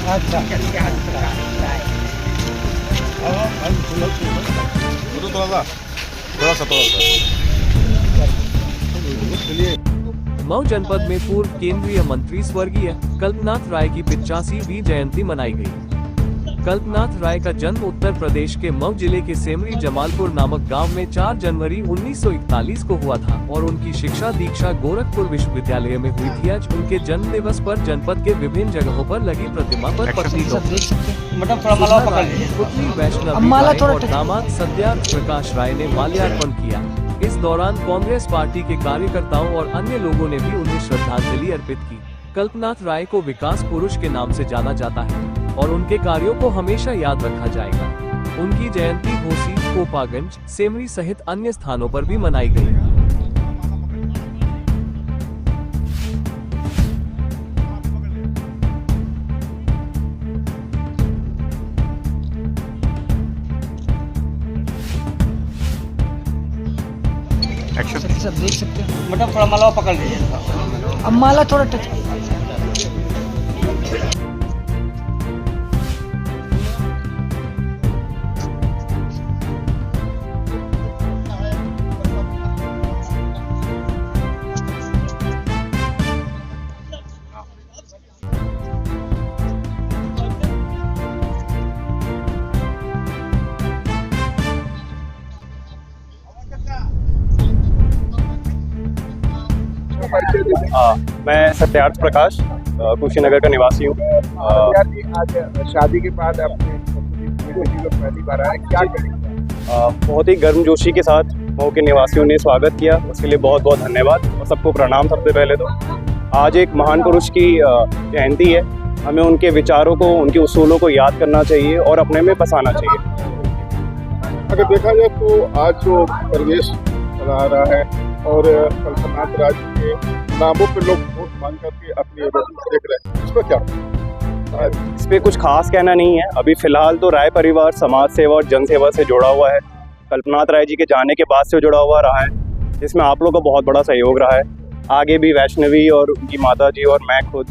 अच्छा मऊ जनपद में पूर्व केंद्रीय मंत्री स्वर्गीय कल्पनाथ राय की 85वीं जयंती मनाई गई। कल्पनाथ राय का जन्म उत्तर प्रदेश के मऊ जिले के सेमरी जमालपुर नामक गांव में 4 जनवरी 1941 को हुआ था और उनकी शिक्षा दीक्षा गोरखपुर विश्वविद्यालय में हुई थी। आज उनके जन्म दिवस पर जनपद के विभिन्न जगहों पर लगी प्रतिमा पर पत्नी पुत्री वैष्णवी राय और दामाद सत्यार्थ प्रकाश राय ने माल्यार्पण किया। इस दौरान कांग्रेस पार्टी के कार्यकर्ताओं और अन्य लोगों ने भी उन्हें श्रद्धांजलि अर्पित की। कल्पनाथ राय को विकास पुरुष के नाम से जाना जाता है और उनके कार्यों को हमेशा याद रखा जाएगा। उनकी जयंती घोसी, कोपागंज, सेमरी सहित अन्य स्थानों पर भी मनाई गई। सब देख सकते हैं। मैडम थोड़ा माला पकड़ लीजिए। अब माला थोड़ा टच मैं सत्यार्थ प्रकाश कुशीनगर का निवासी हूँ। आज शादी के बाद अपने पहली बार आए, क्या करेंगे? बहुत ही गर्मजोशी के साथ मऊ के निवासियों ने स्वागत किया, उसके लिए बहुत बहुत धन्यवाद और सबको प्रणाम। सबसे पहले तो आज एक महान पुरुष की जयंती है, हमें उनके विचारों को, उनके उसूलों को याद करना चाहिए और अपने में बसाना चाहिए। अगर देखा जाए तो आज जो परिवेश चला रहा है और कल्पनाथ राय के नामों पे लोग वोट मांग करके अपनी देख रहे हैं, इसको क्या? इस पे कुछ खास कहना नहीं है। अभी फिलहाल तो राय परिवार समाज सेवा और जन सेवा से जुड़ा हुआ है, कल्पनाथ राय जी के जाने के बाद से जुड़ा हुआ रहा है, जिसमें आप लोग का बहुत बड़ा सहयोग रहा है। आगे भी वैष्णवी और उनकी माता जी और मैं खुद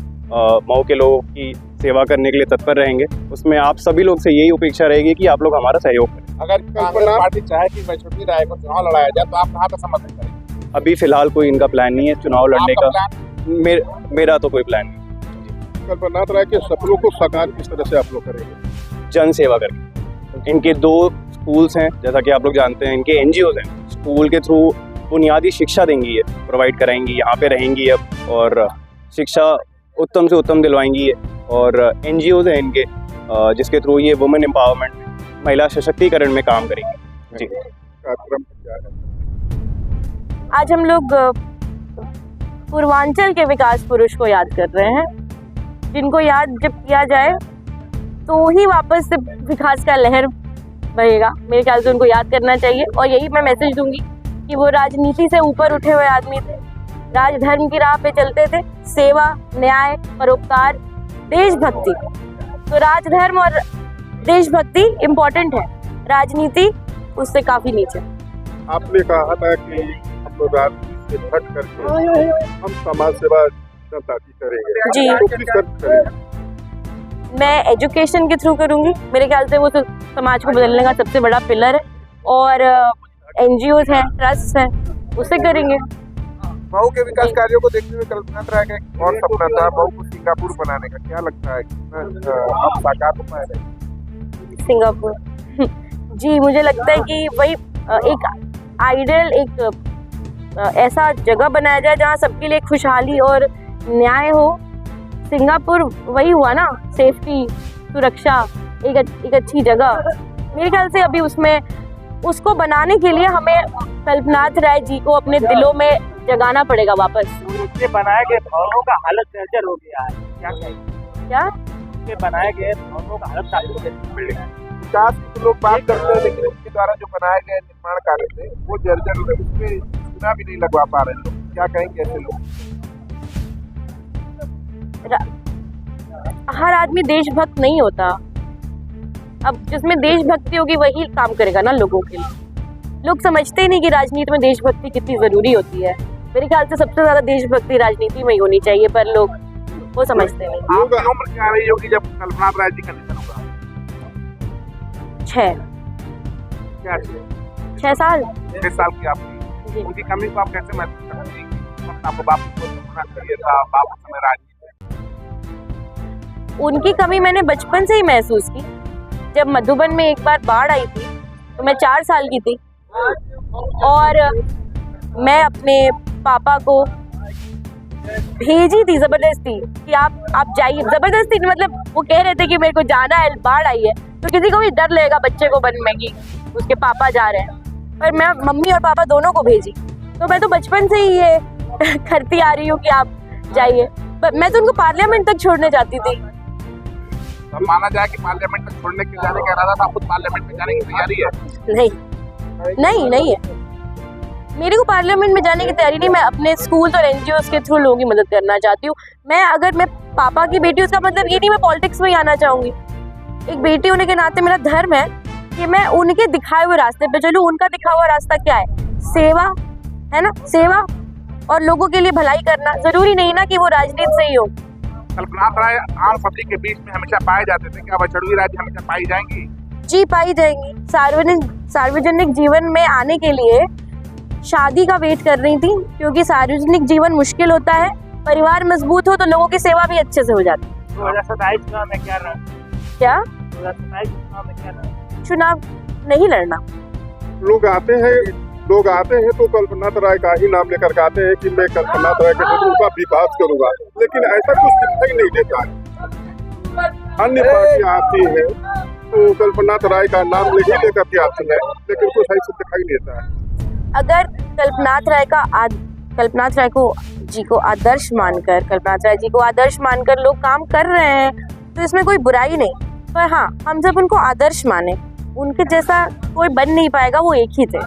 मऊ के लोगों की सेवा करने के लिए तत्पर रहेंगे। उसमें आप सभी लोग से यही अपेक्षा रहेगी कि आप लोग हमारा सहयोग करें। अगर कल्पनाथ पार्टी चाहे कि वैष्णवी राय को चुनाव लड़ाया जाए तो आप कहाँ पे समर्थन करेंगे? अभी फिलहाल कोई इनका प्लान नहीं है चुनाव लड़ने का। मेरा तो कोई प्लान नहीं। कल्पनाथ राय के सपनों को साकार किस तरह से आप लोग करेंगे? जन सेवा करके। इनके 2 स्कूल्स हैं, जैसा कि आप लोग जानते हैं, इनके NGOs हैं। स्कूल के थ्रू बुनियादी शिक्षा देंगी ये, प्रोवाइड कराएंगी, यहाँ पे रहेंगी अब और शिक्षा उत्तम से उत्तम दिलवाएंगी ये। और NGOs हैं इनके, जिसके थ्रू ये वुमेन एम्पावरमेंट, महिला सशक्तिकरण में काम करेंगे। जी। कार्यक्रम क्या है? आज हम लोग पूर्वांचल के विकास पुरुष को याद कर रहे हैं, जिनको याद जब किया जाए तो ही वापस से विकास का लहर बहेगा। मेरे ख्याल से उनको याद करना चाहिए और यही मैं मैसेज दूंगी कि वो राजनीति से ऊपर उठे हुए आदमी थे, राजधर्म की राह पे चलते थे। सेवा, न्याय, परोपकार, देशभक्ति। तो राजधर्म और देशभक्ति इम्पोर्टेंट है, राजनीति उससे काफी नीचे। आपने कहा था कि हम लोग राजनीति से हट करके हम समाज सेवा जनता की करेंगे। जी। तो किस तरह करेंगे? मैं एजुकेशन के थ्रू करूंगी। मेरे ख्याल से वो तो समाज को बदलने का सबसे बड़ा पिलर है और NGOs हैं, ट्रस्ट हैं, उससे करेंगे। मऊ के विकास कार्यों को देखते हुए कल्पनाथ राय का एक और सपना था मऊ को सिंगापुर बनाने का, क्या लगता है अब साकार हो पाएगा? सिंगापुर जी, मुझे लगता है कि वही एक आइडियल, एक ऐसा जगह बनाया जाए जहाँ सबके लिए खुशहाली और न्याय हो। सिंगापुर वही हुआ ना, सेफ्टी, सुरक्षा, एक अच्छी जगह। मेरे ख्याल से अभी उसमें उसको बनाने के लिए हमें कल्पनाथ राय जी को अपने दिलों में जगाना पड़ेगा वापस। उसके बनाए गए भवनों का हालत जर्जर हो गया है, क्या कहें? क्या उसके बनाए गए भवनों का हालत काफी बिल्डिंग है। विकास की तो लोग बात करते हैं, लेकिन उसके द्वारा जो बनाए गए निर्माण कार्य थे वो जर्जर हो गए, उसमें चूना भी नहीं लगवा पा रहे लोग, क्या कहेंगे ऐसे लोग? हर आदमी देशभक्त नहीं होता। अब जिसमें देशभक्ति होगी वही काम करेगा ना लोगों के लिए। लोग समझते ही नहीं कि राजनीति में देशभक्ति कितनी जरूरी होती है। मेरे ख्याल से सबसे ज्यादा देशभक्ति राजनीति में ही होनी चाहिए, पर लोग वो समझते नहीं। आपकी उम्र क्या रही होगी जब कल्पना राय जी का निधन होगा? 6 साल। 6 साल की आपकी। जी। उनकी कमी को आप कैसे महसूस करती हैं? आपको बापू को होना चाहिए था, बापू समय राजनीति। उनकी कमी मैंने बचपन से ही महसूस की। जब मधुबन में एक बार बाढ़ आई थी तो मैं 4 साल की थी और मैं अपने पापा को भेजी थी जबरदस्ती कि आप जाइए। जबरदस्ती मतलब वो कह रहे थे कि मेरे को जाना है, बाढ़ आई है, तो किसी को भी डर लगेगा बच्चे को मन में कि उसके पापा जा रहे हैं, पर मैं मम्मी और पापा दोनों को भेजी। तो मैं तो बचपन से ही ये करती आ रही हूँ कि आप जाइए। मैं तो उनको पार्लियामेंट तक छोड़ने जाती थी। अब माना जाए कि पार्लियामेंट में छोड़ने के जाने का इरादा था, खुद पार्लियामेंट में जाने की तैयारी है? नहीं है। मेरे को पार्लियामेंट में जाने की तैयारी नहीं। मैं अपने स्कूल और एनजीओ के थ्रू लोगों की मदद करना चाहती हूँ। अगर मैं पापा की बेटी, उसका मतलब ये नहीं मैं पॉलिटिक्स में ही आना चाहूंगी। एक बेटी होने के नाते मेरा धर्म है कि मैं उनके दिखाए हुए रास्ते पे चलूं। उनका दिखा हुआ रास्ता क्या है? सेवा है ना, सेवा और लोगों के लिए भलाई करना। जरूरी नहीं ना कि वो राजनीति से ही हो। कल्पना राय आम पब्लिक के बीच में हमेशा पाए जाते थे, क्या बछड़वी राय हमेशा पाई जाएंगी? जी, पाई जाएंगी। सार्वजनिक जीवन में आने के लिए शादी का वेट कर रही थी, क्योंकि सार्वजनिक जीवन मुश्किल होता है। परिवार मजबूत हो तो लोगों की सेवा भी अच्छे से हो जाती है। 2027 चुनाव में क्या रहा? क्या 2027 चुनाव में क्या रहा? चुनाव नहीं लड़ना। लोग आते हैं तो कल्पना राय का ही नाम लेकर के आते हैं कि मैं कल्पना राय के साथ उनका विकास करूंगा, लेकिन ऐसा कुछ दिखाई नहीं देता है। अन्य पार्टी आती है तो कल्पना राय का नाम नहीं लेकर के आती है, लेकिन कुछ ऐसा दिखाई नहीं देता है। अगर कल्पनाथ राय जी को आदर्श मानकर लोग काम कर रहे हैं तो इसमें कोई बुराई नहीं। पर हाँ, हम जब उनको आदर्श माने, उनके जैसा कोई बन नहीं पाएगा, वो एक ही थे।